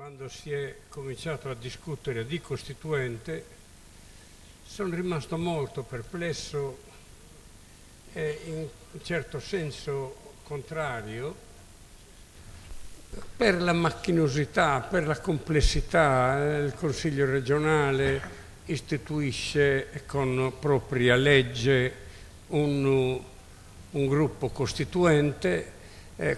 quando si è cominciato a discutere di Costituente, sono rimasto molto perplesso e in un certo senso contrario per la macchinosità, per la complessità. Il Consiglio regionale istituisce con propria legge un gruppo costituente.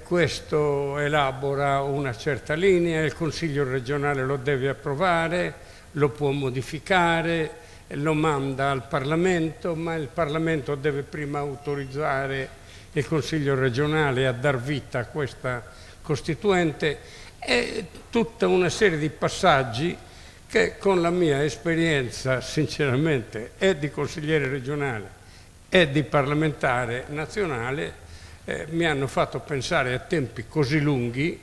Questo elabora una certa linea, il Consiglio regionale lo deve approvare, lo può modificare, lo manda al Parlamento, ma il Parlamento deve prima autorizzare il Consiglio regionale a dar vita a questa Costituente, e tutta una serie di passaggi che, con la mia esperienza sinceramente e di consigliere regionale e di parlamentare nazionale, mi hanno fatto pensare a tempi così lunghi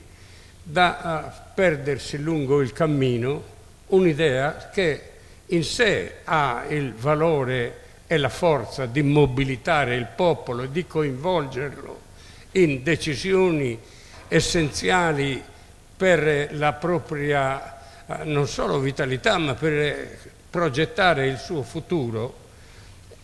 da perdersi lungo il cammino un'idea che in sé ha il valore e la forza di mobilitare il popolo e di coinvolgerlo in decisioni essenziali per la propria non solo vitalità, ma per progettare il suo futuro,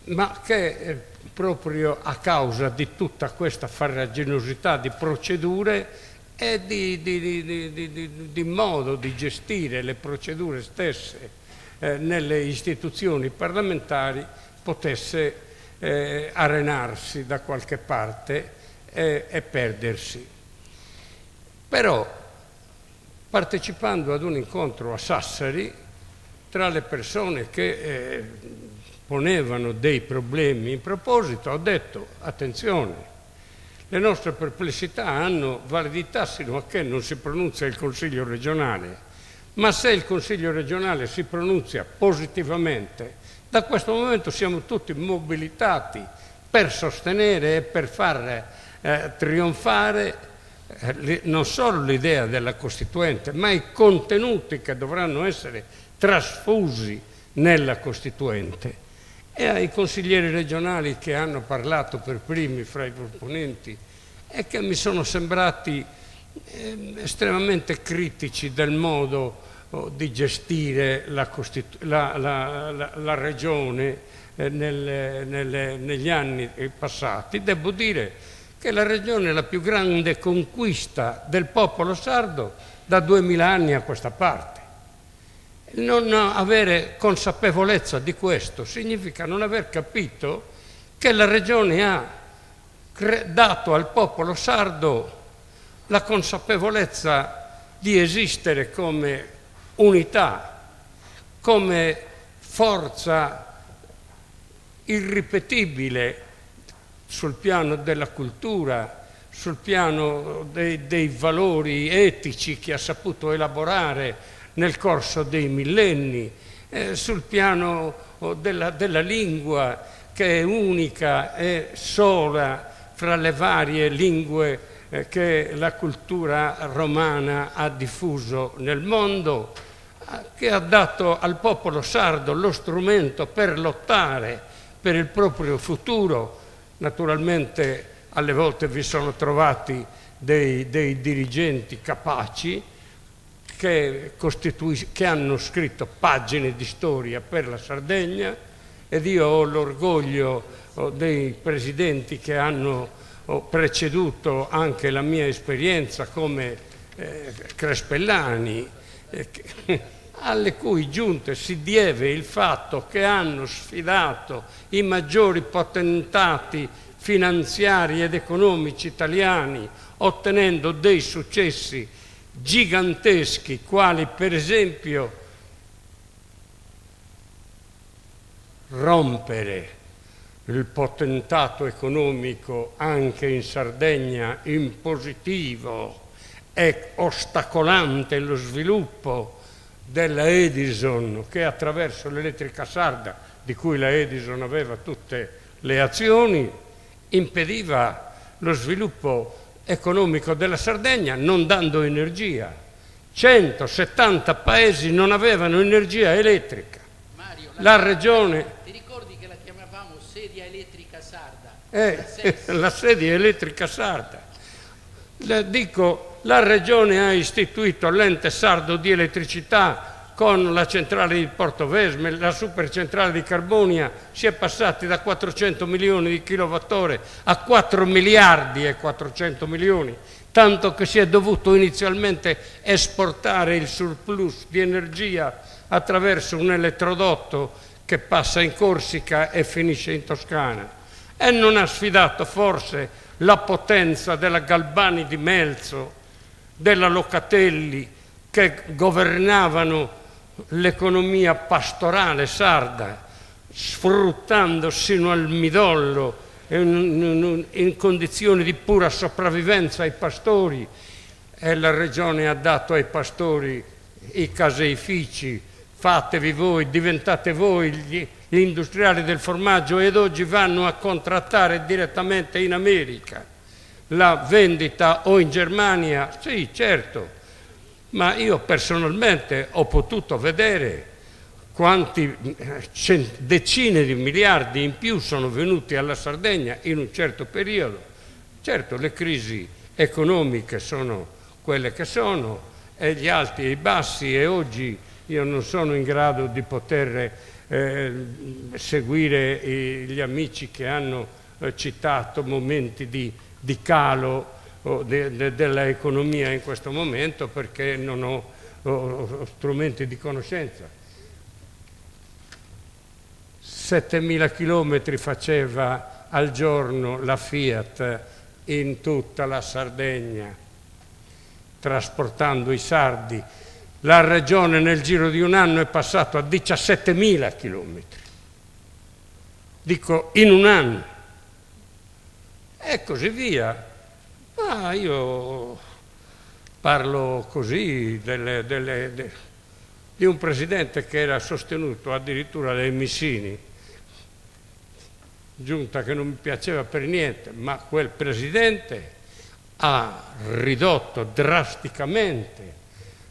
ma che proprio a causa di tutta questa farraginosità di procedure e di modo di gestire le procedure stesse nelle istituzioni parlamentari, potesse arenarsi da qualche parte e perdersi. Però, partecipando ad un incontro a Sassari, tra le persone che ponevano dei problemi in proposito, ho detto: attenzione, le nostre perplessità hanno validità sino a che non si pronuncia il Consiglio regionale, ma se il Consiglio regionale si pronunzia positivamente, da questo momento siamo tutti mobilitati per sostenere e per far trionfare non solo l'idea della Costituente, ma i contenuti che dovranno essere trasfusi nella Costituente. E ai consiglieri regionali che hanno parlato per primi fra i proponenti e che mi sono sembrati estremamente critici del modo di gestire la regione negli anni passati, devo dire che la regione è la più grande conquista del popolo sardo da 2000 anni a questa parte. Non avere consapevolezza di questo significa non aver capito che la regione ha dato al popolo sardo la consapevolezza di esistere come unità, come forza irripetibile sul piano della cultura, sul piano dei valori etici che ha saputo elaborare nel corso dei millenni, sul piano della lingua, che è unica e sola fra le varie lingue che la cultura romana ha diffuso nel mondo, che ha dato al popolo sardo lo strumento per lottare per il proprio futuro. Naturalmente alle volte vi sono trovati dei dirigenti capaci che hanno scritto pagine di storia per la Sardegna, ed io ho l'orgoglio dei presidenti che hanno preceduto anche la mia esperienza, come Crespellani, alle cui giunte si deve il fatto che hanno sfidato i maggiori potentati finanziari ed economici italiani, ottenendo dei successi giganteschi, quali per esempio rompere il potentato economico anche in Sardegna impositivo e ostacolante lo sviluppo della Edison, che attraverso l'elettrica sarda, di cui la Edison aveva tutte le azioni, impediva lo sviluppo economico della Sardegna non dando energia. 170 paesi non avevano energia elettrica. Mario, la regione... Ti ricordi che la chiamavamo sedia elettrica sarda? La sedia elettrica sarda. Dico, la Regione ha istituito l'ente sardo di elettricità con la centrale di Portovesme, la supercentrale di Carbonia. Si è passati da 400 milioni di kilowattora a 4 miliardi e 400 milioni, tanto che si è dovuto inizialmente esportare il surplus di energia attraverso un elettrodotto che passa in Corsica e finisce in Toscana. E non ha sfidato forse la potenza della Galbani di Melzo, della Locatelli, che governavano l'economia pastorale sarda, sfruttando sino al midollo in condizioni di pura sopravvivenza ai pastori, e la Regione ha dato ai pastori i caseifici: fatevi voi, diventate voi gli industriali del formaggio, ed oggi vanno a contrattare direttamente in America la vendita o in Germania. Sì, certo, ma io personalmente ho potuto vedere quanti decine di miliardi in più sono venuti alla Sardegna in un certo periodo. Certo, le crisi economiche sono quelle che sono, e gli alti e i bassi, e oggi io non sono in grado di poter seguire gli amici che hanno citato momenti di calo dell'economia in questo momento, perché non ho strumenti di conoscenza. 7.000 chilometri faceva al giorno la Fiat in tutta la Sardegna, trasportando i sardi. La Regione nel giro di un anno è passato a 17.000 chilometri, dico in un anno, e così via. Ma io parlo così di un presidente che era sostenuto addirittura dai Missini, giunta che non mi piaceva per niente, ma quel presidente ha ridotto drasticamente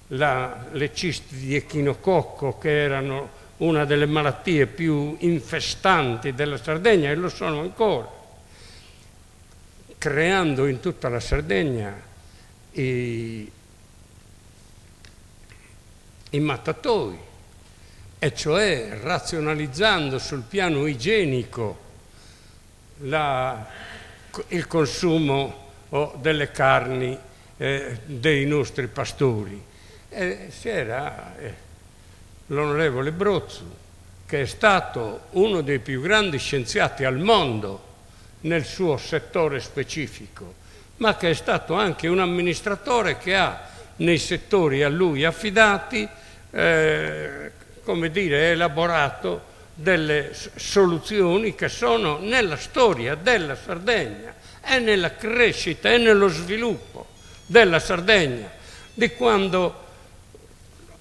le cisti di echinococco, che erano una delle malattie più infestanti della Sardegna, e lo sono ancora, creando in tutta la Sardegna i mattatoi, e cioè razionalizzando sul piano igienico il consumo delle carni dei nostri pastori. C'era l'onorevole Brozzu, che è stato uno dei più grandi scienziati al mondo nel suo settore specifico, ma che è stato anche un amministratore che ha nei settori a lui affidati come dire, elaborato delle soluzioni che sono nella storia della Sardegna e nella crescita e nello sviluppo della Sardegna, di quando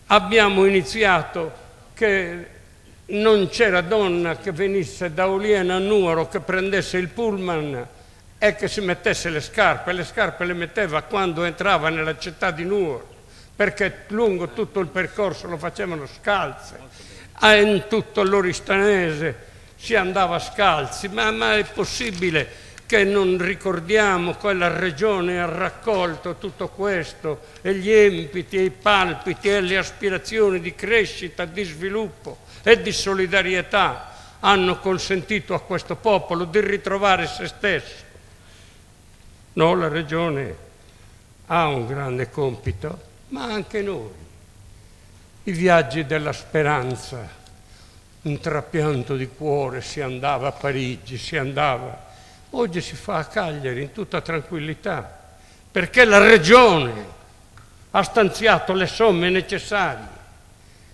abbiamo iniziato, che non c'era donna che venisse da Oliena a Nuoro che prendesse il pullman e che si mettesse le scarpe le metteva quando entrava nella città di Nuoro, perché lungo tutto il percorso lo facevano scalze, in tutto l'Oristanese si andava scalzi. Ma è possibile che non ricordiamo che la Regione ha raccolto tutto questo, e gli empiti, e i palpiti, e le aspirazioni di crescita, di sviluppo e di solidarietà hanno consentito a questo popolo di ritrovare se stesso? No, la Regione ha un grande compito, ma anche noi. I viaggi della speranza, un trapianto di cuore, si andava a Parigi, si andava. Oggi si fa a Cagliari in tutta tranquillità, perché la Regione ha stanziato le somme necessarie.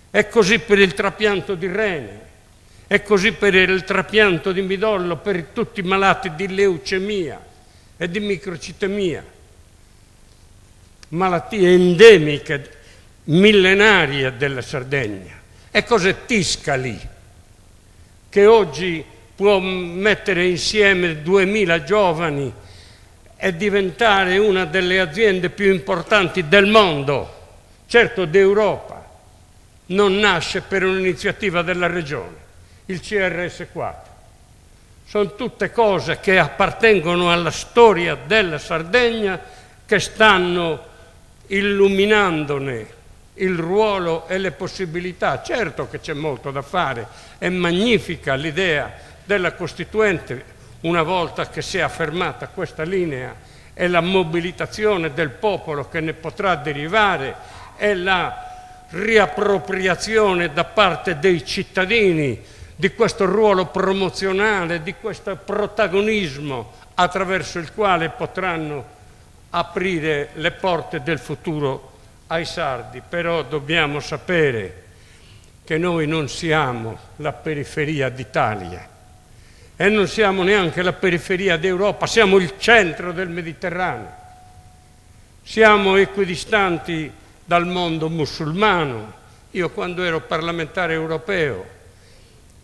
È così per il trapianto di rene, è così per il trapianto di midollo, per tutti i malati di leucemia e di microcitemia, malattie endemiche, millenarie della Sardegna. E cos'è Tiscali, che oggi può mettere insieme 2000 giovani e diventare una delle aziende più importanti del mondo, certo d'Europa? Non nasce per un'iniziativa della Regione, il CRS4. Sono tutte cose che appartengono alla storia della Sardegna, che stanno illuminandone il ruolo e le possibilità. Certo che c'è molto da fare, è magnifica l'idea della Costituente, una volta che si è affermata questa linea, e la mobilitazione del popolo che ne potrà derivare, e la riappropriazione da parte dei cittadini di questo ruolo promozionale, di questo protagonismo attraverso il quale potranno aprire le porte del futuro ai sardi. Però dobbiamo sapere che noi non siamo la periferia d'Italia e non siamo neanche la periferia d'Europa, siamo il centro del Mediterraneo. Siamo equidistanti dal mondo musulmano. Io, quando ero parlamentare europeo,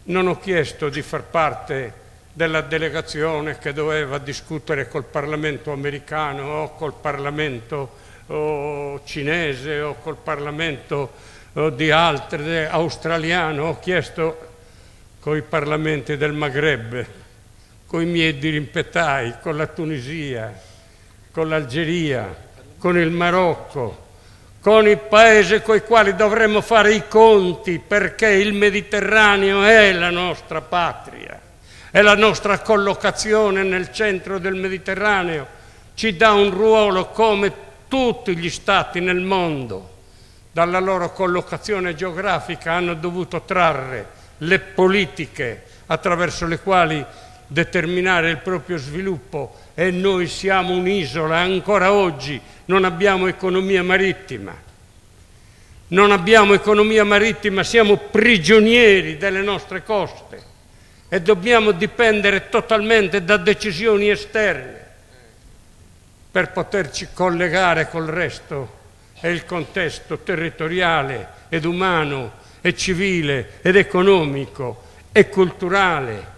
non ho chiesto di far parte della delegazione che doveva discutere col Parlamento americano o col Parlamento cinese o col Parlamento di altre, australiano. Ho chiesto coi parlamenti del Maghreb, coi miei dirimpettai, con la Tunisia, con l'Algeria, con il Marocco, con i paesi con i quali dovremmo fare i conti, perché il Mediterraneo è la nostra patria, è la nostra collocazione nel centro del Mediterraneo, ci dà un ruolo come tutti gli stati nel mondo. Dalla loro collocazione geografica hanno dovuto trarre le politiche attraverso le quali determinare il proprio sviluppo, e noi siamo un'isola, ancora oggi non abbiamo economia marittima. Non abbiamo economia marittima, siamo prigionieri delle nostre coste e dobbiamo dipendere totalmente da decisioni esterne per poterci collegare col resto e il contesto territoriale ed umano e civile ed economico e culturale.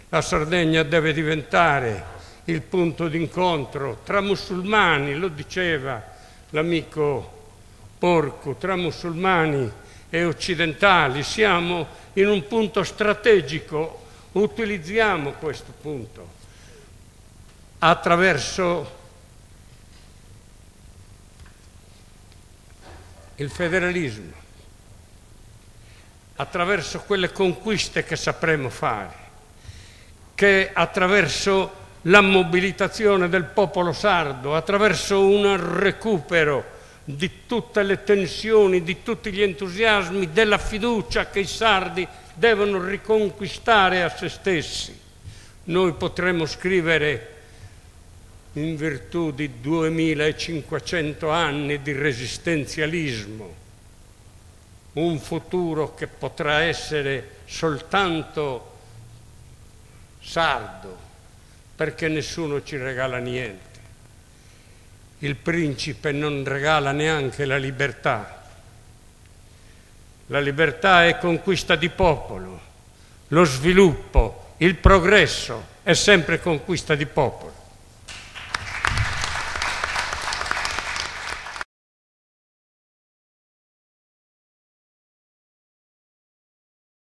La Sardegna deve diventare il punto d'incontro tra musulmani, lo diceva l'amico Porcu, tra musulmani e occidentali. Siamo in un punto strategico, utilizziamo questo punto attraverso il federalismo, attraverso quelle conquiste che sapremo fare, che attraverso la mobilitazione del popolo sardo, attraverso un recupero di tutte le tensioni, di tutti gli entusiasmi, della fiducia che i sardi devono riconquistare a se stessi, noi potremo scrivere, in virtù di 2500 anni di resistenzialismo, un futuro che potrà essere soltanto sardo, perché nessuno ci regala niente. Il principe non regala neanche la libertà. La libertà è conquista di popolo, lo sviluppo, il progresso è sempre conquista di popolo.